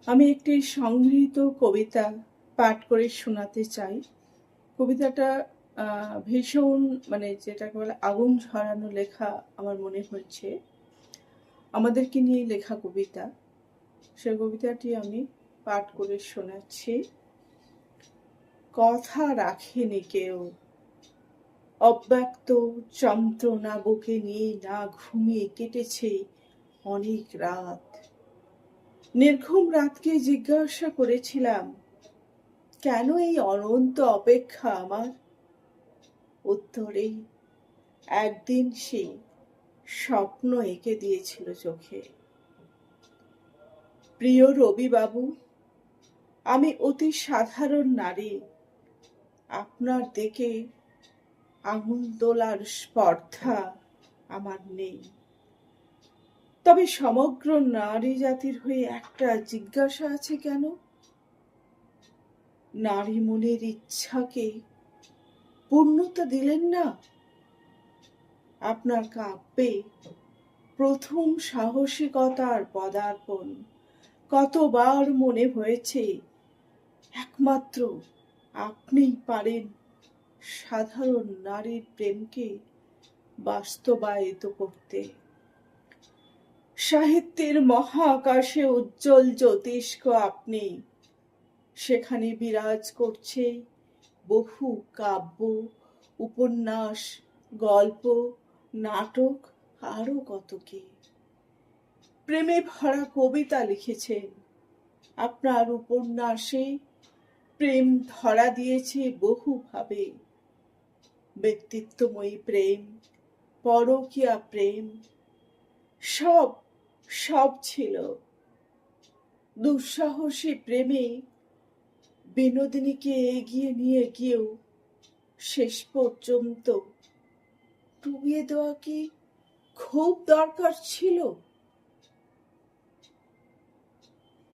আমি একটি সংগৃহীত কবিতা পাঠ করে শোনাতে চাই। কবিতাটা ভীষণ যেটাকে বলে আগুন ঝরানো লেখা আমার মনে হচ্ছে। আমাদেরকে নিয়ে লেখা কবিতা। সে কবিতাটি আমি পাঠ করে শোনাচ্ছি। কথা রাখেনি কেউ, অব্যক্ত যন্ত্রণা বুকে নিয়ে না ঘুমিয়ে কেটেছে অনেক রাত। নির্ঘুম রাতকে জিজ্ঞাসা করেছিলাম, কেন এই অনন্ত অপেক্ষা আমার? উত্তরে একদিন সে স্বপ্ন এঁকে দিয়েছিল চোখে। প্রিয় রবিবাবু, আমি অতি সাধারণ নারী। আপনার দিকে আঙুল তোলার স্পর্ধা আমার নেই। তবে সমগ্র নারী জাতির হয়ে একটা জিজ্ঞাসা আছে, কেন নারী মনের ইচ্ছাকে পূর্ণতা দিলেন না? আপনার কাব্যে প্রথম সাহসিকতার পদার্পণ কতবার মনে হয়েছে একমাত্র আপনিই পারেন সাধারণ নারীর প্রেমকে বাস্তবায়িত করতে। সাহিত্যের মহাকাশে উজ্জ্বল জ্যোতিষ্ক আপনি। সেখানে বিরাজ করছে বহু কাব্য, উপন্যাস, গল্প, নাটক, আরো কত কি। প্রেমে ভরা কবিতা লিখেছেন। আপনার উপন্যাসে প্রেম ধরা দিয়েছে বহুভাবে। ব্যক্তিত্বময়ী প্রেম, পরকীয়া প্রেম, সব সব ছিল। দুঃসাহসী প্রেমে বিনোদিনীকে এগিয়ে নিয়ে গিয়েও শেষ পর্যন্ত ডুবিয়ে দেওয়া কি খুব দরকার ছিল?